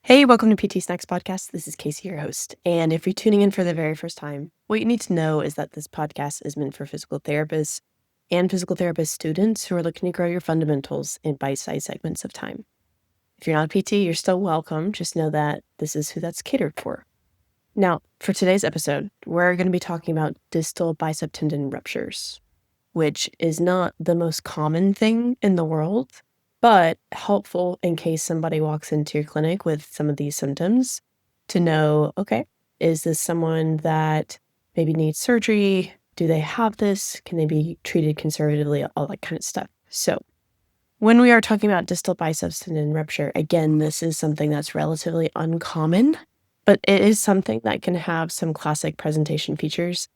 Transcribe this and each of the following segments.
Hey, welcome to PT Snacks Podcast. This is Kasey, your host. And if you're tuning in for the very first time, what you need to know is that this podcast is meant for physical therapists and physical therapist students who are looking to grow your fundamentals in bite-sized segments of time. If you're not a PT, you're still welcome. Just know that this is who that's catered for. Now, for today's episode, we're going to be talking about distal bicep tendon ruptures, which is not the most common thing in the world, but helpful in case somebody walks into your clinic with some of these symptoms to know, okay, is this someone that maybe needs surgery? Do they have this? Can they be treated conservatively? All that kind of stuff. So when we are talking about distal biceps tendon rupture, again, this is something that's relatively uncommon, but it is something that can have some classic presentation features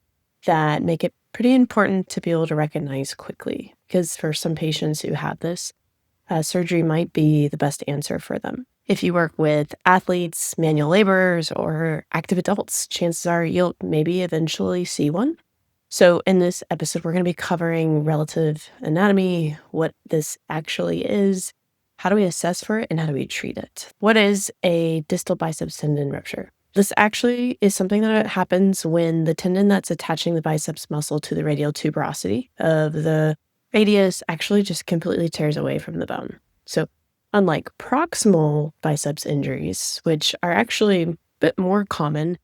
that make it pretty important to be able to recognize quickly. Because for some patients who have this, surgery might be the best answer for them. If you work with athletes, manual laborers, or active adults, chances are you'll maybe eventually see one. So in this episode, we're going to be covering relative anatomy, what this actually is, how do we assess for it, and how do we treat it. What is a distal biceps tendon rupture? This actually is something that happens when the tendon that's attaching the biceps muscle to the radial tuberosity of the radius actually just completely tears away from the bone. So unlike proximal biceps injuries, which are actually a bit more common,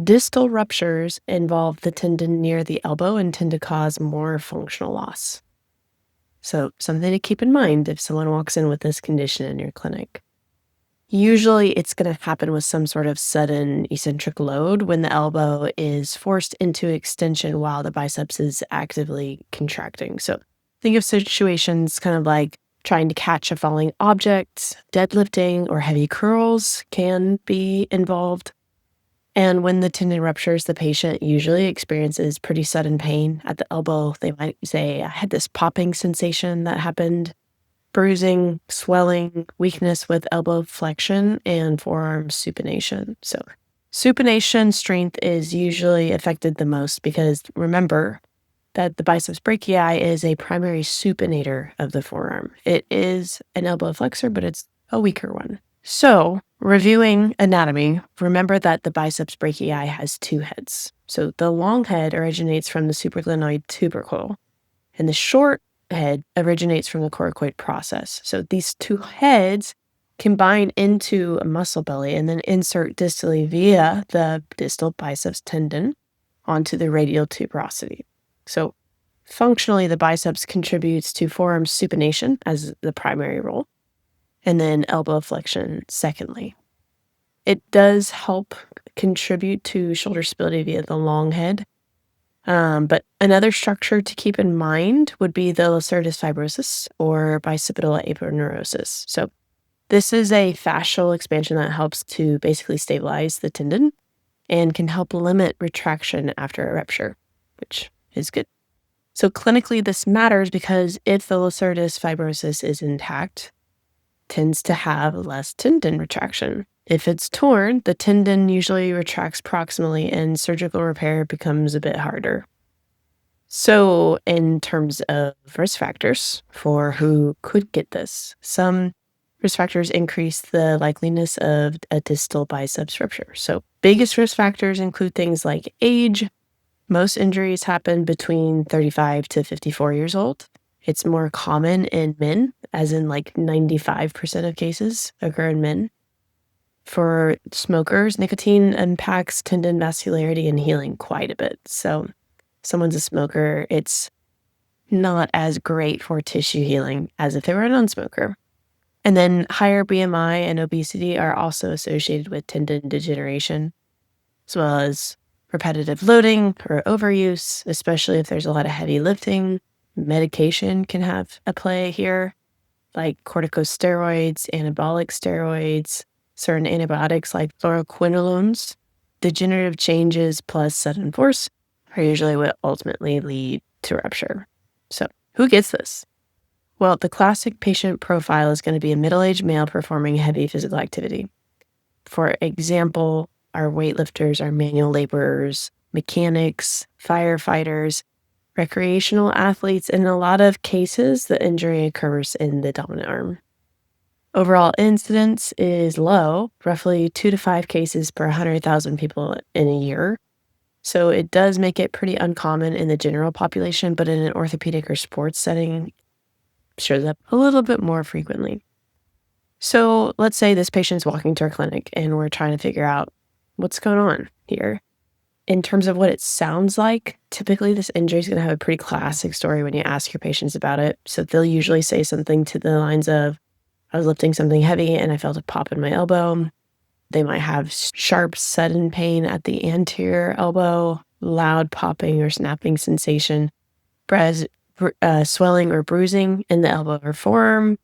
distal ruptures involve the tendon near the elbow and tend to cause more functional loss. So something to keep in mind if someone walks in with this condition in your clinic. Usually it's going to happen with some sort of sudden eccentric load when the elbow is forced into extension while the biceps is actively contracting. So think of situations kind of like trying to catch a falling object, deadlifting, or heavy curls can be involved. And when the tendon ruptures, the patient usually experiences pretty sudden pain at the elbow. They might say, I had this popping sensation that happened, bruising, swelling, weakness with elbow flexion, and forearm supination. So supination strength is usually affected the most because remember that the biceps brachii is a primary supinator of the forearm. It is an elbow flexor, but it's a weaker one. So reviewing anatomy, remember that the biceps brachii has two heads. So the long head originates from the supraglenoid tubercle, and the short head originates from the coracoid process. So these two heads combine into a muscle belly and then insert distally via the distal biceps tendon onto the radial tuberosity. So functionally, the biceps contributes to forearm supination as the primary role, and then elbow flexion secondly. It does help contribute to shoulder stability via the long head. But another structure to keep in mind would be the Lacertus fibrosus or bicipital aponeurosis. So this is a fascial expansion that helps to basically stabilize the tendon and can help limit retraction after a rupture, which is good. So clinically, this matters because if the Lacertus fibrosus is intact, tends to have less tendon retraction. If it's torn, the tendon usually retracts proximally and surgical repair becomes a bit harder. So in terms of risk factors for who could get this, some risk factors increase the likeliness of a distal biceps rupture. So biggest risk factors include things like age. Most injuries happen between 35 to 54 years old. It's more common in men, as in like 95% of cases occur in men. For smokers, nicotine impacts tendon vascularity and healing quite a bit. So someone's a smoker, it's not as great for tissue healing as if they were a non-smoker. And then higher BMI and obesity are also associated with tendon degeneration, as well as repetitive loading or overuse, especially if there's a lot of heavy lifting. Medication can have a play here, like corticosteroids, anabolic steroids, certain antibiotics like fluoroquinolones. Degenerative changes plus sudden force are usually what ultimately lead to rupture. So who gets this? Well, the classic patient profile is going to be a middle-aged male performing heavy physical activity. For example, our weightlifters, our manual laborers, mechanics, firefighters, recreational athletes. In a lot of cases, the injury occurs in the dominant arm. Overall incidence is low, roughly 2 to 5 cases per 100,000 people in a year. So it does make it pretty uncommon in the general population, but in an orthopedic or sports setting, it shows up a little bit more frequently. So let's say this patient's walking to our clinic and we're trying to figure out what's going on here. In terms of what it sounds like, typically this injury is going to have a pretty classic story when you ask your patients about it. So they'll usually say something to the lines of, I was lifting something heavy and I felt a pop in my elbow. They might have sharp, sudden pain at the anterior elbow, loud popping or snapping sensation, swelling or bruising in the elbow or forearm,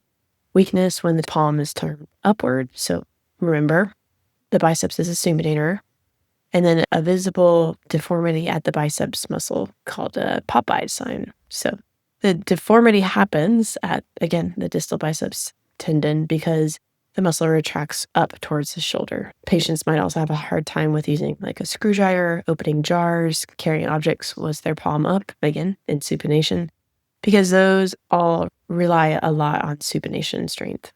weakness when the palm is turned upward. So remember, the biceps is a supinator. And then a visible deformity at the biceps muscle called a Popeye sign. So the deformity happens at, again, the distal biceps tendon because the muscle retracts up towards the shoulder. Patients might also have a hard time with using like a screwdriver, opening jars, carrying objects with their palm up, again, in supination, because those all rely a lot on supination strength.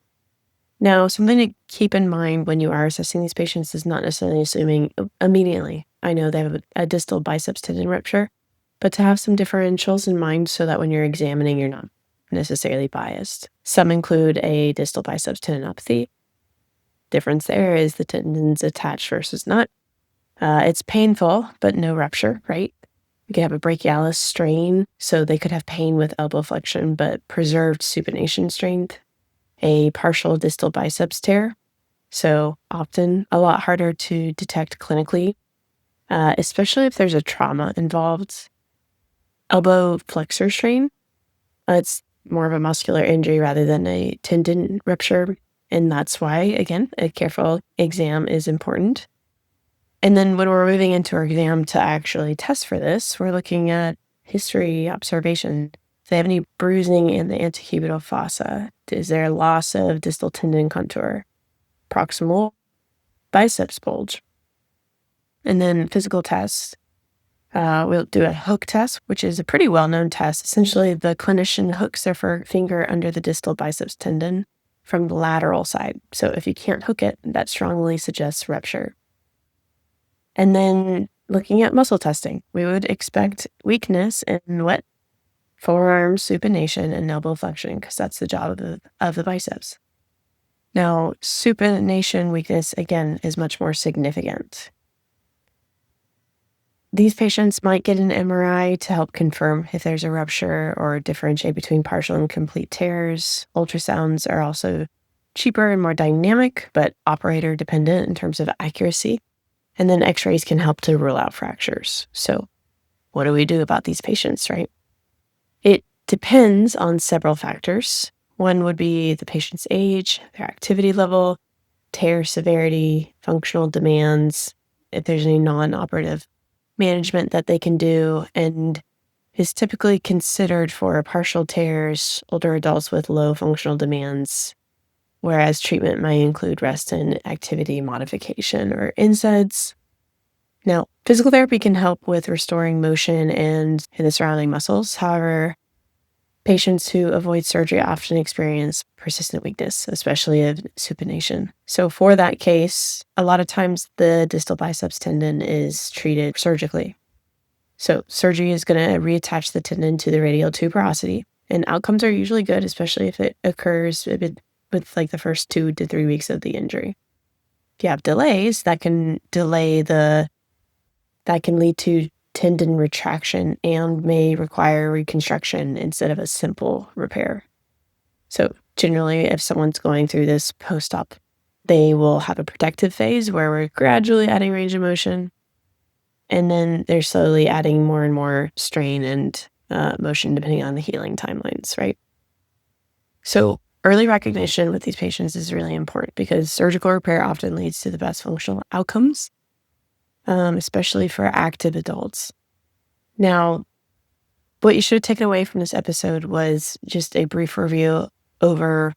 Now, something to keep in mind when you are assessing these patients is not necessarily assuming immediately, I know they have a distal biceps tendon rupture, but to have some differentials in mind so that when you're examining, you're not necessarily biased. Some include a distal biceps tendinopathy. Difference there is the tendon's attached versus not. It's painful, but no rupture, right? You could have a brachialis strain, so they could have pain with elbow flexion, but preserved supination strength. A partial distal biceps tear, so often a lot harder to detect clinically, especially if there's a trauma involved. Elbow flexor strain, it's more of a muscular injury rather than a tendon rupture, and that's why, again, a careful exam is important. And then when we're moving into our exam to actually test for this, we're looking at history, observation. Do they have any bruising in the antecubital fossa? Is there a loss of distal tendon contour? Proximal biceps bulge? And then physical tests. We'll do a hook test, which is a pretty well-known test. Essentially, the clinician hooks their finger under the distal biceps tendon from the lateral side. So if you can't hook it, that strongly suggests rupture. And then looking at muscle testing, we would expect weakness in what? Forearm supination and elbow flexion, because that's the job of the biceps. Now, supination weakness, again, is much more significant. These patients might get an MRI to help confirm if there's a rupture or differentiate between partial and complete tears. Ultrasounds are also cheaper and more dynamic, but operator dependent in terms of accuracy. And then x-rays can help to rule out fractures. So what do we do about these patients, right? It depends on several factors. One would be the patient's age, their activity level, tear severity, functional demands, if there's any non-operative management that they can do, and is typically considered for partial tears, older adults with low functional demands, whereas treatment might include rest and activity modification or NSAIDs. Now, physical therapy can help with restoring motion and in the surrounding muscles. However, patients who avoid surgery often experience persistent weakness, especially of supination. So for that case, a lot of times the distal biceps tendon is treated surgically. So surgery is going to reattach the tendon to the radial tuberosity, and outcomes are usually good, especially if it occurs with like the first 2 to 3 weeks of the injury. If you have delays, that can lead to tendon retraction and may require reconstruction instead of a simple repair. So generally, if someone's going through this post-op, they will have a protective phase where we're gradually adding range of motion, and then they're slowly adding more and more strain and motion depending on the healing timelines, right? So early recognition with these patients is really important because surgical repair often leads to the best functional outcomes, especially for active adults. Now, what you should have taken away from this episode was just a brief review over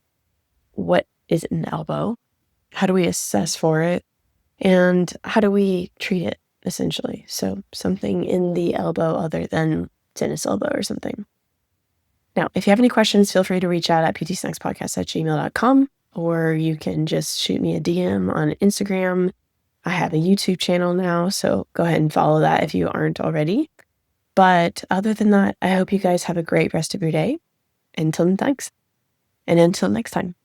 what is an elbow, how do we assess for it, and how do we treat it, essentially. So something in the elbow other than tennis elbow or something. Now, if you have any questions, feel free to reach out at ptsnackspodcast@gmail.com. or you can just shoot me a DM on Instagram. I have a YouTube channel now, so go ahead and follow that if you aren't already. But other than that, I hope you guys have a great rest of your day. Until next time.